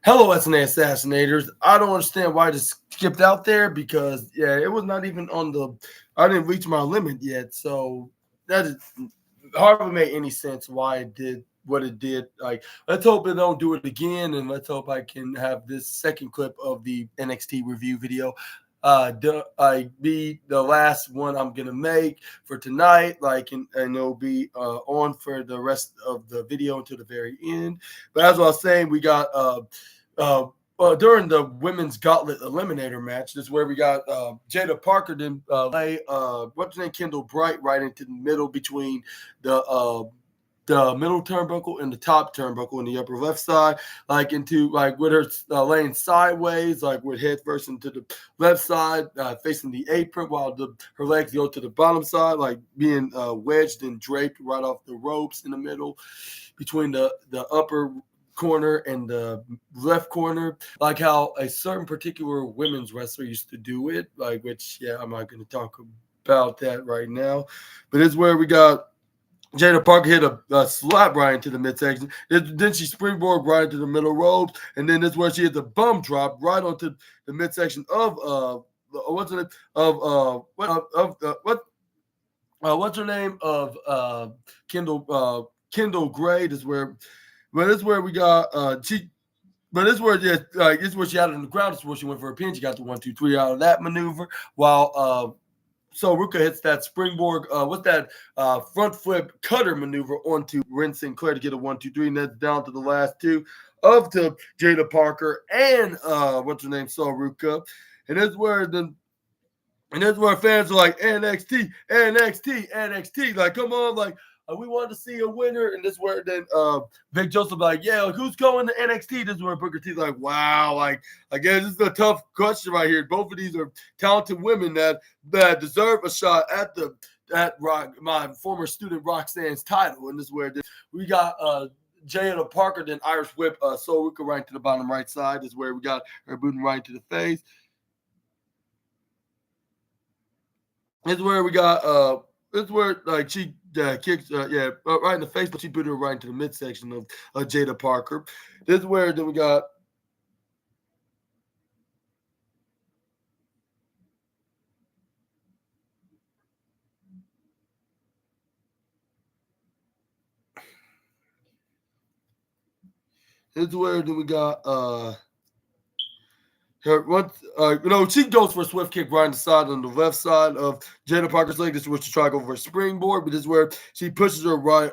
Hello, SNA assassinators. I don't understand why I just skipped out there because it was not even on the. I didn't reach my limit yet, so that is hardly made any sense why it did what it did. Like, let's hope it don't do it again, and let's hope I can have this second clip of the NXT review video. Be the last one I'm gonna make for tonight, and it'll be on for the rest of the video until the very end. But as I was saying, we got uh, during the women's gauntlet eliminator match. This is where we got Jada Parker then lay what's her name, Kendall Bright, right into the middle between the middle turnbuckle and the top turnbuckle in the upper left side, with her laying sideways, with head first into the left side, facing the apron, while her legs go to the bottom side, being wedged and draped right off the ropes in the middle between the upper corner and the left corner, like how a certain particular women's wrestler used to do it, I'm not going to talk about that right now, but it's where we got Jada Parker hit a slap right into the midsection. Then she springboard right into the middle ropes, and then this where she hit the bum drop right onto the midsection of what's her name what's her name of Kendall Gray. This is where we got she. But this is where this is where she had it on the ground. This is where she went for a pin. She got the 1-2-3 out of that maneuver, while so Ruka hits that springboard, front flip cutter maneuver onto Ren Sinclair to get a 1-2-3, and that's down to the last two of the Jada Parker and Ruka, and that's where fans are like NXT, NXT, NXT, like come on, we wanted to see a winner, and this is where then Vic Joseph who's going to NXT? This is where Booker T's like, wow, again, this is a tough question right here. Both of these are talented women that deserve a shot at my former student Roxanne's title, and this is where we got Jada Parker, then Irish Whip Soul Ruka right to the bottom right side. This is where we got her booting right to the face. This is where we got this is where she kicks right in the face, but she put her right into the midsection of Jada Parker. This is where then we got she goes for a swift kick right on the side on the left side of Jada Parker's leg. This is where she tried to go for a springboard, but this is where she pushes her right,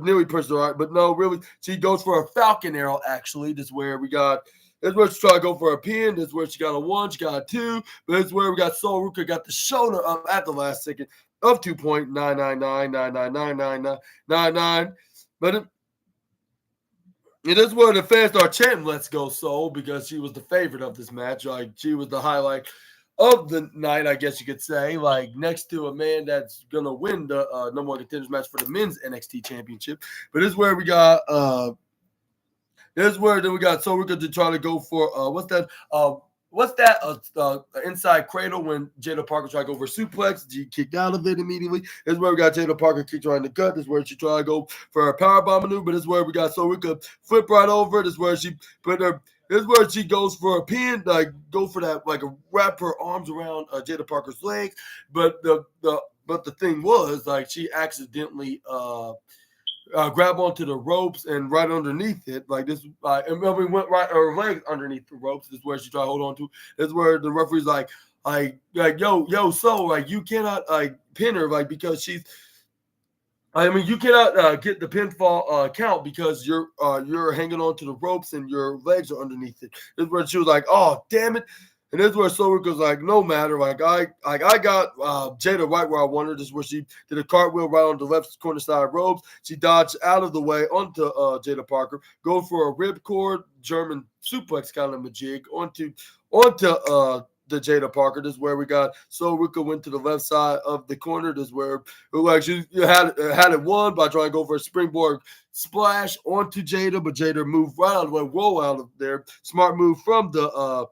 nearly pushes her right, but no, really, she goes for a Falcon Arrow, actually. This is where we got, this is where she tried to go for a pin. This is where she got a 1, she got a 2, but this is where we got Soul Ruka got the shoulder up at the last second of 2.999999999, but it is where the fans start chanting "Let's go Soul" because she was the favorite of this match. She was the highlight of the night, I guess you could say. Next to a man that's gonna win the number one contenders match for the men's NXT championship. But this is where we got this is where then we got Soul Ruka to try to go for inside cradle when Jada Parker tried to go for suplex. She kicked out of it immediately. This is where we got Jada Parker kicked her in the gut. This is where she tried to go for a powerbomb maneuver. But this is where we got Soul Ruka flip right over. This is where she put her. This is where she goes for a pin, go for that, wrap her arms around Jada Parker's legs. But the thing was, she accidentally grab onto the ropes and right underneath it, and we went right her legs underneath the ropes. This is where she tried to hold on to. This is where the referee's yo, so you cannot pin her because she's. You cannot get the pinfall count because you're hanging on to the ropes and your legs are underneath it. This is where she was like, oh damn it. And this is where Soul Ruka's like, no matter. I got Jada right where I want her. This is where she did a cartwheel right on the left corner side ropes. She dodged out of the way onto Jada Parker, go for a ripcord German suplex kind of a jig onto the Jada Parker. This is where we got Soul Ruka went to the left side of the corner. This is where she had it won by trying to go for a springboard splash onto Jada, but Jada moved right out of the way, roll out of there. Smart move from the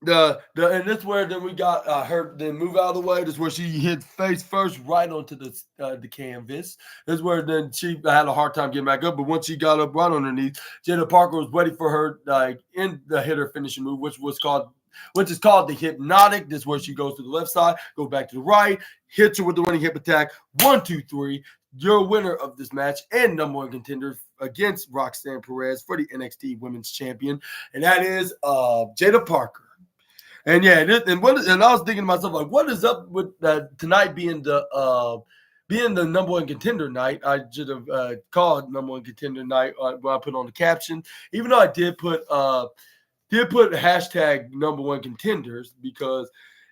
and this where then we got her then move out of the way. This is where she hit face first right onto the canvas. This is where then she had a hard time getting back up, but once she got up right underneath, Jada Parker was ready for her in the hitter finishing move, which is called the hypnotic. This is where she goes to the left side, go back to the right, hits her with the running hip attack. 1, 2, 3. Your winner of this match and number one contender against Roxanne Perez for the NXT Women's Champion, and that is Jada Parker. And yeah, and I was thinking to myself, like, what is up with tonight being the number one contender night? I should have called number one contender night when I put on the caption, even though I did put hashtag number one contenders because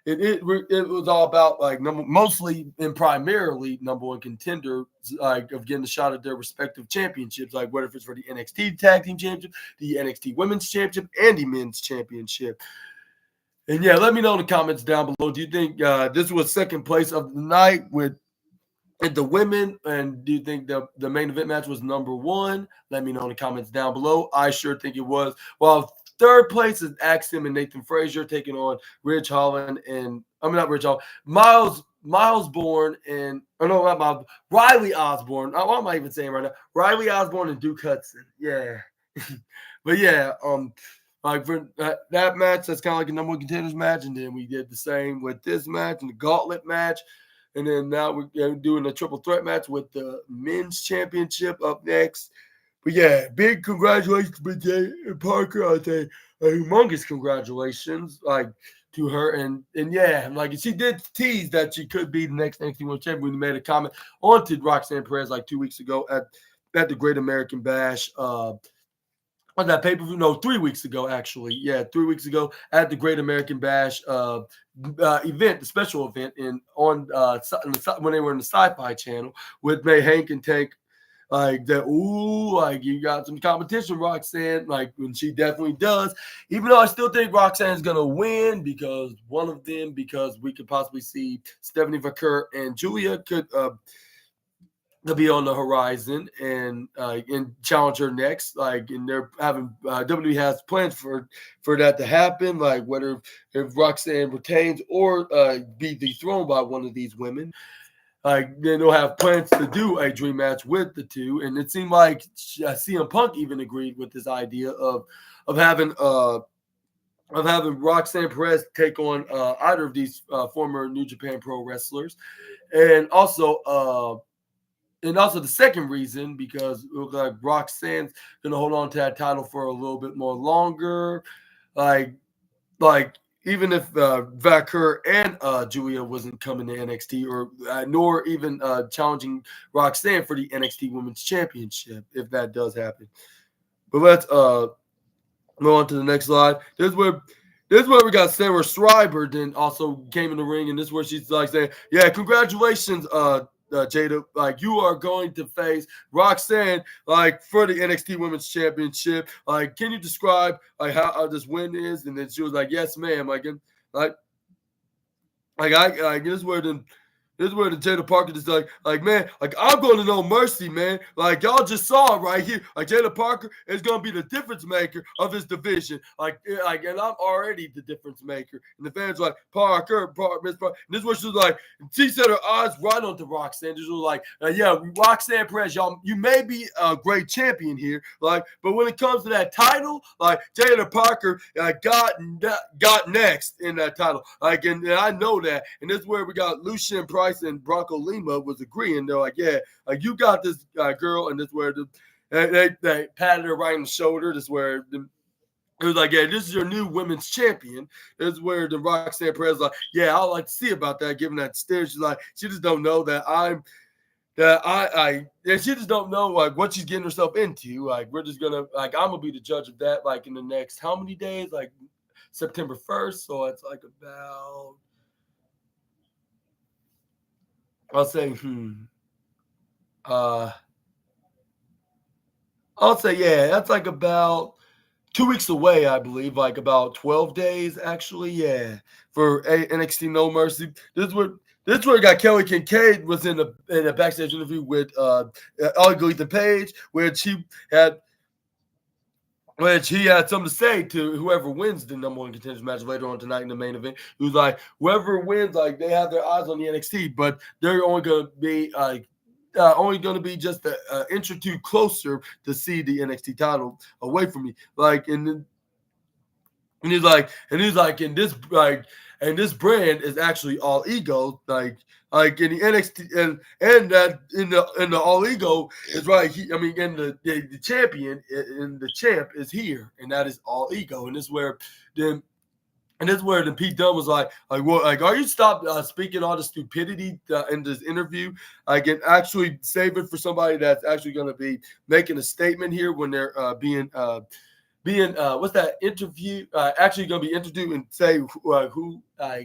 it was all about like mostly and primarily number one contenders like of getting a shot at their respective championships, like whether it's for the NXT Tag Team Championship, the NXT Women's Championship, and the Men's Championship. And yeah, let me know in the comments down below. Do you think this was second place of the night with the women? And do you think the main event match was number one? Let me know in the comments down below. I sure think it was. Well, third place is Axiom and Nathan Frazier taking on Ridge Holland and not Ridge Holland, Miles Bourne and not Miles, Riley Osborne. What am I even saying right now? Riley Osborne and Duke Hudson. Yeah. But yeah, like for that match, that's kind of like a number one contenders match. And then we did the same with this match and the gauntlet match. And then now we're doing a triple threat match with the men's championship up next. But yeah, big congratulations to Jada Parker. I'd say humongous congratulations like to her. And yeah, like she did tease that she could be the next NXT Women's Champion when we made a comment onto Roxanne Perez like 2 weeks ago at the Great American Bash. On that pay-per-view, no, 3 weeks ago, actually. Yeah, 3 weeks ago at the Great American Bash event, the special event when they were in the Sci-Fi Channel with May Hank and Tank. Like that, like you got some competition, Roxanne. Like when she definitely does. Even though I still think Roxanne's gonna win because we could possibly see Stephanie Vaquer and Julia could be on the horizon and challenge her next. Like, and they're having WWE has plans for that to happen. Like whether if Roxanne retains or be dethroned by one of these women. Like then they'll have plans to do a dream match with the two, and it seemed like CM Punk even agreed with this idea of having Roxanne Perez take on either of these former New Japan Pro wrestlers, and also the second reason because it looks like Roxanne's gonna hold on to that title for a little bit more longer, like. Even if Vaquer and Julia wasn't coming to NXT or nor even challenging Roxanne for the NXT Women's Championship, if that does happen. But let's go on to the next slide. This is where we got Sarah Schreiber then also came in the ring, and this is where she's like saying, "Yeah, congratulations, Jada, like you are going to face Roxanne like for the NXT Women's Championship. Like, can you describe like how this win is?" And then she was like, "Yes, ma'am." Like this is where the Jada Parker is like, man, like I'm going to No Mercy, man. Like y'all just saw it right here. Like Jada Parker is going to be the difference maker of his division. And I'm already the difference maker. And the fans were like, Parker, Miss Parker. And this is what she was like. She set her eyes right onto Roxanne. She was like, yeah, Roxanne Perez, y'all, you may be a great champion here, like, but when it comes to that title, like Jada Parker got next in that title. Like, and I know that. And this is where we got Lucien Price and Bronco Lima was agreeing. They're like, yeah, like you got this girl, and this is where they patted her right on the shoulder. This is where it was like, yeah, this is your new women's champion. This is where the Roxanne Perez was like, yeah, I'd like to see about that. Given that stare, she's like, she just don't know that and she just don't know like what she's getting herself into. Like we're just gonna I'm gonna be the judge of that. Like in the next how many days? Like September 1st. So it's like about. I'll say, I'll say, yeah, that's like about 2 weeks away, I believe, like about 12 days, actually, yeah, for NXT No Mercy. This is where we got Kelly Kincaid was in a backstage interview with Olga Page, where she had which he had something to say to whoever wins the number one contenders match later on tonight in the main event. He was like, whoever wins, like they have their eyes on the NXT, but they're only going to be only going to be just an inch or two closer to see the NXT title away from me. Like, and he's like, and this brand is actually all ego. Like in the NXT, and that in the all ego is right. And the champion and the champ is here, and that is all ego. And this is where then. And this is where the Pete Dunne was like, are you stop speaking all the stupidity in this interview? Like, and actually save it for somebody that's actually going to be making a statement here when they're being what's that interview actually going to be interviewed and say who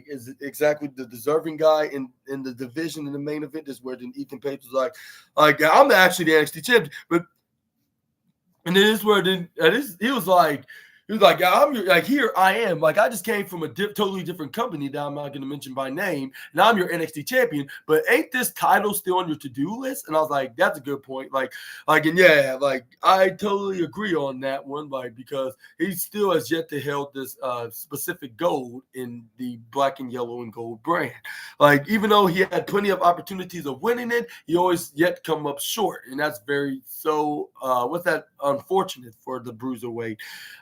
is exactly the deserving guy in the division in the main event. Is where then Ethan Page was like I'm actually the NXT champion, but and then this is where then he was like, here I am. Like, I just came from a totally different company that I'm not going to mention by name. And I'm your NXT champion. But ain't this title still on your to-do list? And I was like, that's a good point. And yeah, like, I totally agree on that one. Like, because he still has yet to held this specific gold in the black and yellow and gold brand. Like, even though he had plenty of opportunities of winning it, he always yet come up short. And that's very unfortunate for the Bruiserweight.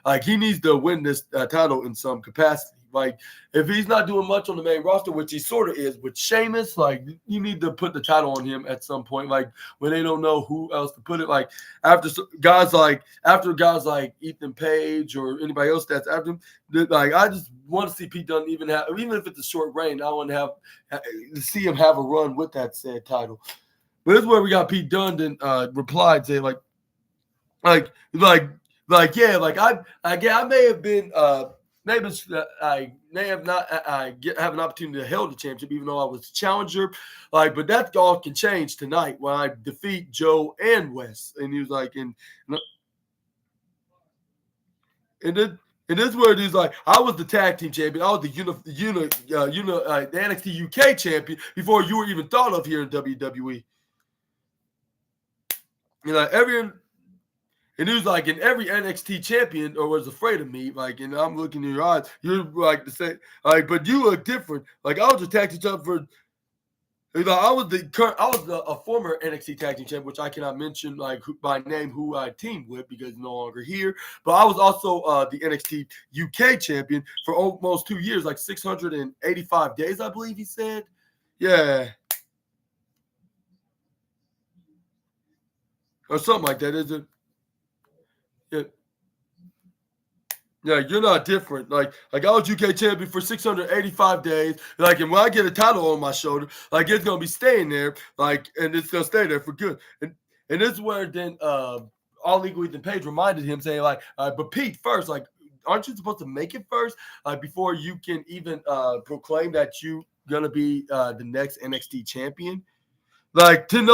Like, he needs to win this title in some capacity. Like, if he's not doing much on the main roster, which he sort of is with Sheamus, like, you need to put the title on him at some point. Like, when they don't know who else to put it. Like, after guys like Ethan Page or anybody else that's after him, like, I just want to see Pete Dunne even if it's a short reign, I want to see him have a run with that said title. But this is where we got Pete Dunne then replied saying yeah, like I may have been maybe I may have not have an opportunity to hold the championship, even though I was challenger. Like, but that all can change tonight when I defeat Joe and Wes. And he was like, and this is where it is like, I was the tag team champion. I was the the NXT UK champion before you were even thought of here in WWE. You know, and he was like, and every NXT champion or was afraid of me. Like, and I'm looking in your eyes. You're like the same. Like, but you look different. Like, I was a tag team champion for. I was a former NXT tag team champion, which I cannot mention by name who I teamed with because no longer here. But I was also the NXT UK champion for almost 2 years, like 685 days, I believe he said. Yeah, or something like that, is it? Yeah. Yeah, you're not different. Like I was UK champion for 685 days. Like, and when I get a title on my shoulder, like it's gonna be staying there. Like, and it's gonna stay there for good. And this is where then all legal Ethan Page reminded him, saying but Pete first, like, aren't you supposed to make it first, before you can even proclaim that you gonna be the next NXT champion? Like, to know